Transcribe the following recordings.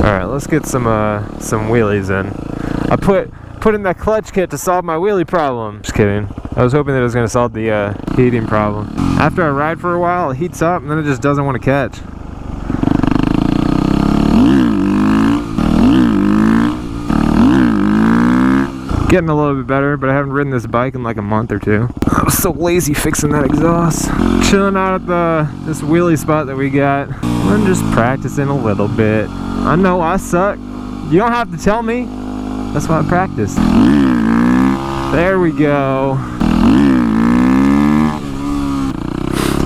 Alright, let's get some wheelies in. I put in that clutch kit to solve my wheelie problem. Just kidding. I was hoping that it was going to solve the heating problem. After I ride for a while, it heats up and then it just doesn't want to catch. Getting a little bit better, but I haven't ridden this bike in like a month or two. I was so lazy fixing that exhaust. Chilling out at this wheelie spot that we got. I'm just practicing a little bit. I know I suck. You don't have to tell me. That's why I practice. There we go.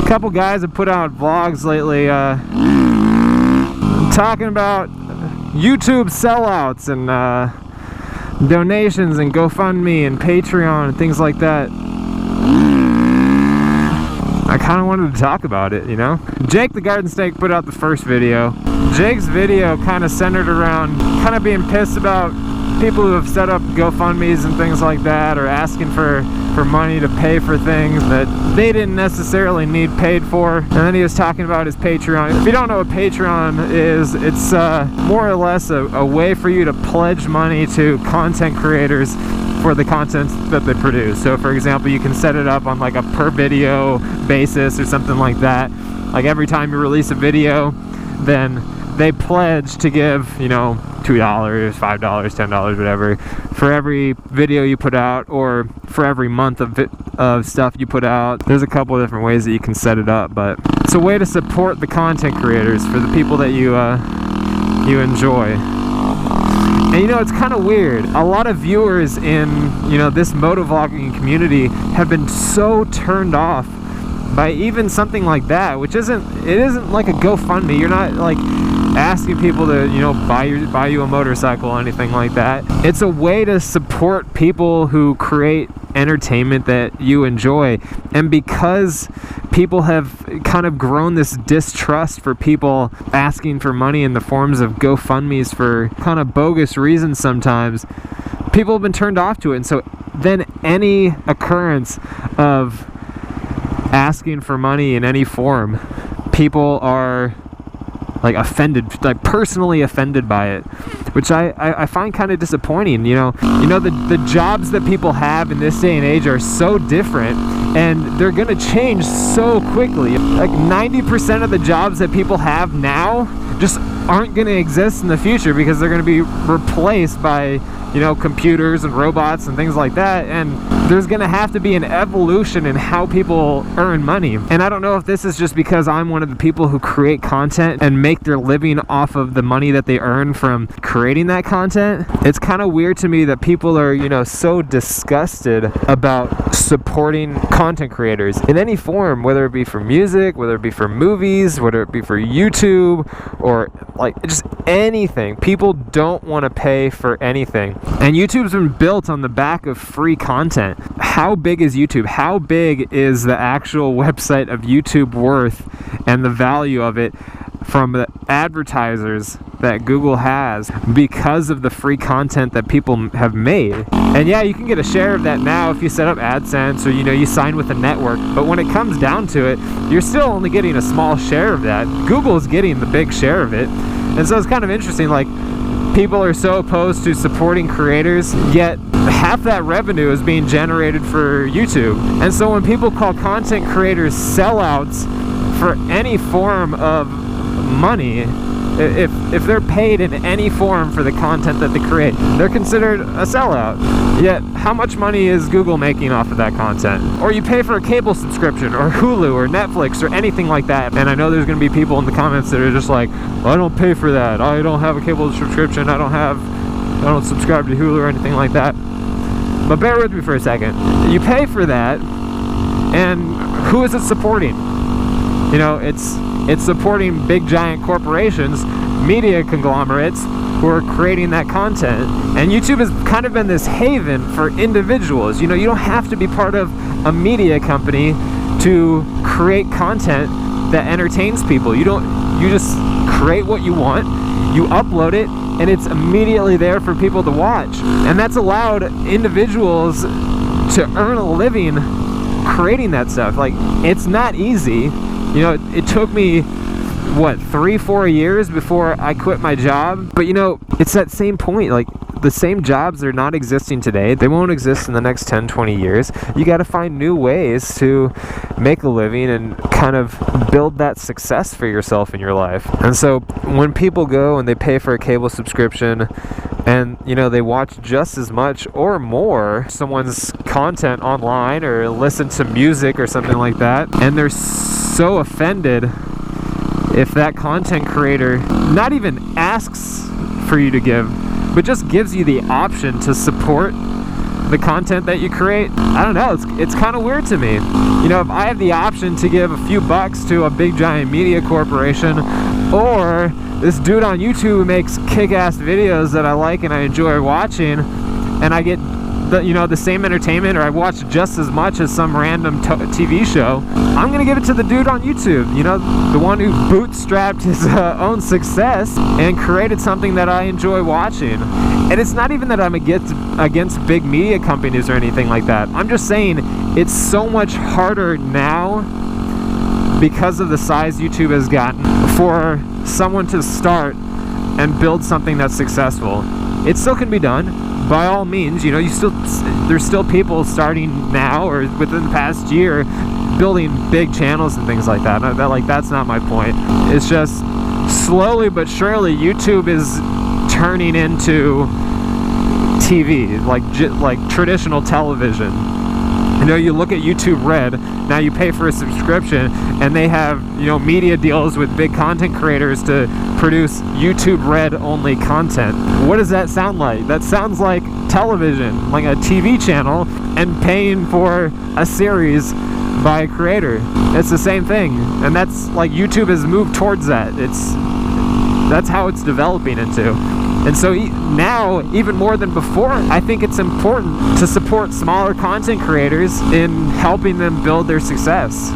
A couple guys have put out vlogs lately talking about YouTube sellouts and donations and GoFundMe and Patreon and things like that. I kind of wanted to talk about it, you know? Jake the Garden Snake put out the first video. Jake's video kind of centered around kind of being pissed about people who have set up GoFundMes and things like that, or asking for money to pay for things that they didn't necessarily need paid for. And then he was talking about his Patreon. If you don't know what Patreon is, it's more or less a way for you to pledge money to content creators for the content that they produce. So for example, you can set it up on like a per video basis or something like that. Like every time you release a video, then they pledge to give, you know, $2, $5, $10, whatever, for every video you put out, or for every month of stuff you put out. There's a couple of different ways that you can set it up, but it's a way to support the content creators, for the people that you enjoy. And you know, it's kind of weird. A lot of viewers in, you know, this motovlogging community have been so turned off by even something like that, which isn't like a GoFundMe. You're not like asking people to, you know, buy you a motorcycle or anything like that. It's a way to support people who create entertainment that you enjoy. And because people have kind of grown this distrust for people asking for money in the forms of GoFundMes for kind of bogus reasons sometimes, people have been turned off to it. And so then any occurrence of asking for money in any form, people are like offended, like personally offended by it, which I find kind of disappointing. You know the jobs that people have in this day and age are so different, and they're gonna change so quickly. Like 90% of the jobs that people have now just aren't gonna exist in the future, because they're gonna be replaced by, you know, computers and robots and things like that. And there's gonna have to be an evolution in how people earn money. And I don't know if this is just because I'm one of the people who create content and make their living off of the money that they earn from creating that content. It's kind of weird to me that people are, you know, so disgusted about supporting content creators in any form, whether it be for music, whether it be for movies, whether it be for YouTube, or like just anything. People don't want to pay for anything. And YouTube's been built on the back of free content. How big is YouTube? How big is the actual website of YouTube worth, and the value of it from the advertisers that Google has because of the free content that people have made? And yeah, you can get a share of that now if you set up AdSense, or, you know, you sign with a network. But when it comes down to it, you're still only getting a small share of that. Google is getting the big share of it. And so it's kind of interesting, like, people are so opposed to supporting creators, yet half that revenue is being generated for YouTube. And so when people call content creators sellouts for any form of money, if they're paid in any form for the content that they create, they're considered a sellout. Yet, how much money is Google making off of that content? Or you pay for a cable subscription, or Hulu, or Netflix, or anything like that. And I know there's going to be people in the comments that are just like, well, I don't pay for that. I don't have a cable subscription. I don't subscribe to Hulu or anything like that. But bear with me for a second. You pay for that, and who is it supporting? You know, it's supporting big giant corporations, media conglomerates, who are creating that content. And YouTube has kind of been this haven for individuals. You know, you don't have to be part of a media company to create content that entertains people. You just create what you want, you upload it, and it's immediately there for people to watch. And that's allowed individuals to earn a living creating that stuff. Like, it's not easy. You know, it took me what, 3-4 years before I quit my job. But you know, it's that same point, like the same jobs are not existing today. They won't exist in the next 10-20 years. You got to find new ways to make a living and kind of build that success for yourself in your life. And so when people go and they pay for a cable subscription and, you know, they watch just as much or more someone's content online or listen to music or something like that, and they're so offended if that content creator not even asks for you to give, but just gives you the option to support the content that you create. I don't know, it's kind of weird to me. You know, if I have the option to give a few bucks to a big giant media corporation, or this dude on YouTube who makes kick-ass videos that I like and I enjoy watching, and I get the same entertainment, or I watch just as much as some random TV show, I'm gonna give it to the dude on YouTube, you know, the one who bootstrapped his own success and created something that I enjoy watching. And it's not even that I'm against big media companies or anything like that. I'm just saying it's so much harder now because of the size YouTube has gotten for someone to start and build something that's successful. It still can be done. By all means, you know, there's still people starting now or within the past year building big channels and things like that. That's not my point. It's just slowly but surely YouTube is turning into TV, like traditional television. You know, you look at YouTube Red, now you pay for a subscription, and they have, you know, media deals with big content creators to produce YouTube Red only content. What does that sound like? That sounds like television, like a TV channel, and paying for a series by a creator. It's the same thing, and that's like YouTube has moved towards that. That's how it's developing into. And so now, even more than before, I think it's important to support smaller content creators in helping them build their success.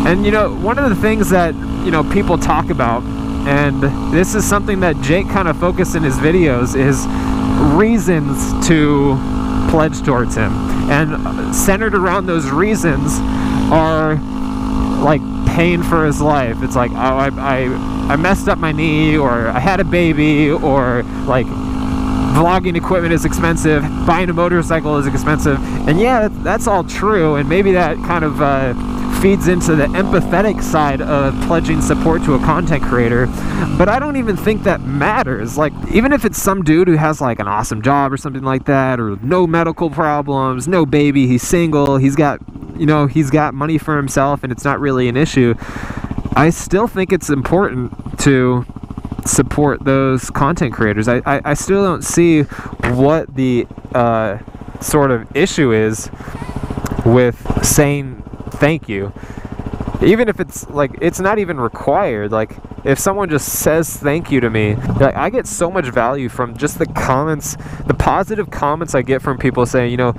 And you know, one of the things that, you know, people talk about, and this is something that Jake kind of focused in his videos, is reasons to pledge towards him. And centered around those reasons are like paying for his life. It's like, oh, I messed up my knee, or I had a baby, or like vlogging equipment is expensive, buying a motorcycle is expensive. And yeah, that's all true, and maybe that kind of feeds into the empathetic side of pledging support to a content creator, but I don't even think that matters. Like, even if it's some dude who has like an awesome job or something like that, or no medical problems, no baby, he's single, he's got money for himself and it's not really an issue, I still think it's important to support those content creators. I still don't see what the sort of issue is with saying thank you, even if it's like it's not even required. Like, if someone just says thank you to me, like, I get so much value from just the comments, the positive comments I get from people saying, you know,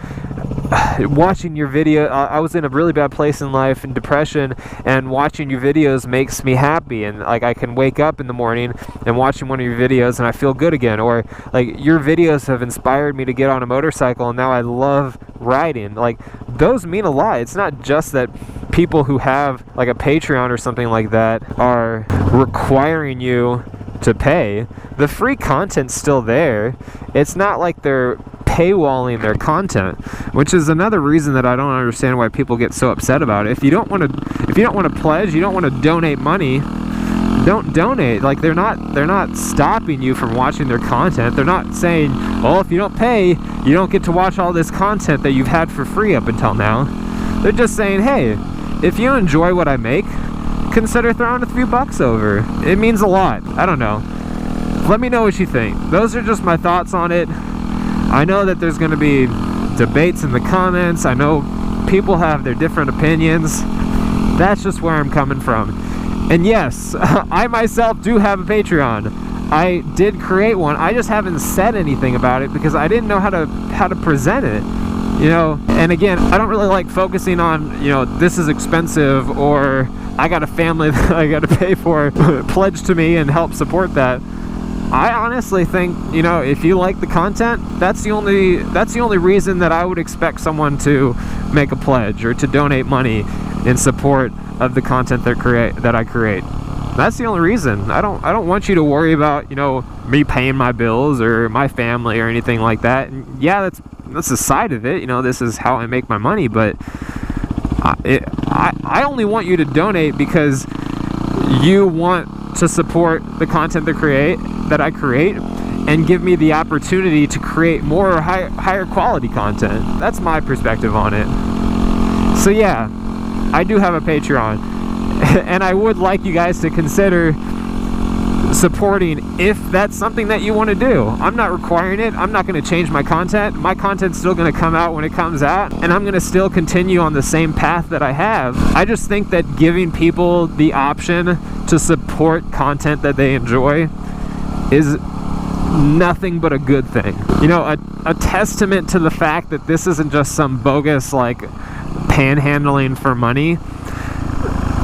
watching your video, I was in a really bad place in life and depression, and watching your videos makes me happy, and like I can wake up in the morning and watching one of your videos and I feel good again. Or like, your videos have inspired me to get on a motorcycle and now I love riding. Like, those mean a lot. It's not just that people who have like a Patreon or something like that are requiring you to pay. The free content's still there. It's not like they're paywalling their content, which is another reason that I don't understand why people get so upset about it. If you don't want to pledge, you don't want to donate money, don't donate. Like, they're not stopping you from watching their content. They're not saying, well, if you don't pay, you don't get to watch all this content that you've had for free up until now. They're just saying, hey, if you enjoy what I make, consider throwing a few bucks over. It means a lot. I don't know. Let me know what you think. Those are just my thoughts on it. I know that there's going to be debates in the comments. I know people have their different opinions. That's just where I'm coming from. And yes, I myself do have a Patreon. I did create one. I just haven't said anything about it because I didn't know how to present it. You know, and again, I don't really like focusing on, you know, this is expensive, or I got a family that I got to pay for, pledge to me and help support that. I honestly think, you know, if you like the content, that's the only reason that I would expect someone to make a pledge or to donate money in support of the content that I create. That's the only reason. I don't want you to worry about, you know, me paying my bills or my family or anything like that. And yeah, that's a side of it. You know, this is how I make my money, but I only want you to donate because you want to support the content that I create and give me the opportunity to create more higher quality content. That's my perspective on it. So yeah, I do have a Patreon, and I would like you guys to consider supporting if that's something that you want to do. I'm not requiring it. I'm not going to change my content. My content's still going to come out when it comes out, and I'm going to still continue on the same path that I have. I just think that giving people the option to support content that they enjoy is nothing but a good thing. You know, a testament to the fact that this isn't just some bogus like panhandling for money.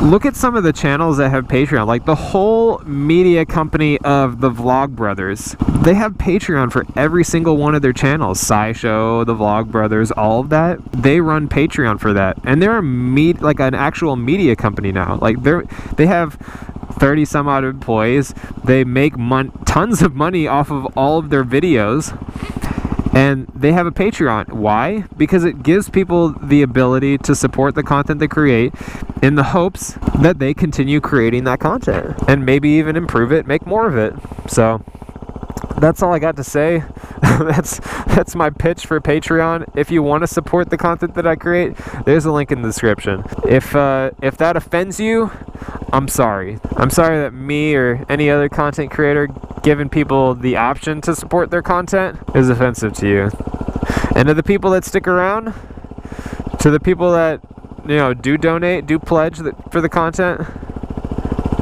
Look at some of the channels that have Patreon, like the whole media company of the Vlog Brothers. They have Patreon for every single one of their channels. SciShow, the Vlog Brothers, all of that. They run Patreon for that, and they're like an actual media company now. Like they have 30 some odd employees. They make tons of money off of all of their videos. And they have a Patreon. Why? Because it gives people the ability to support the content they create in the hopes that they continue creating that content and maybe even improve it, make more of it. So that's all I got to say. That's my pitch for Patreon. If you want to support the content that I create, there's a link in the description. If that offends you, I'm sorry. I'm sorry that me or any other content creator giving people the option to support their content is offensive to you. And to the people that stick around, to the people that, you know, do donate, do pledge for the content,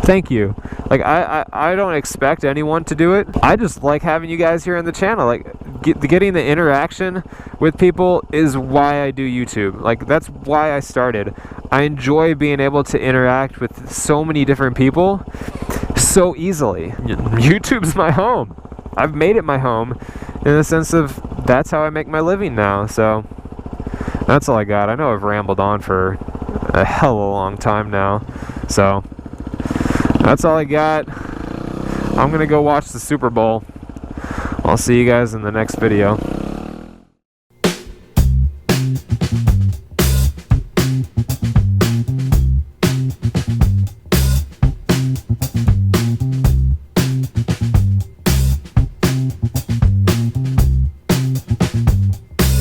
thank you. Like, I don't expect anyone to do it. I just like having you guys here on the channel. Like, getting the interaction with people is why I do YouTube. Like, that's why I started. I enjoy being able to interact with so many different people so easily. YouTube's my home. I've made it my home in the sense of that's how I make my living now. So that's all I got. I know I've rambled on for a hell of a long time now. So that's all I got. I'm gonna go watch the Super Bowl. I'll see you guys in the next video.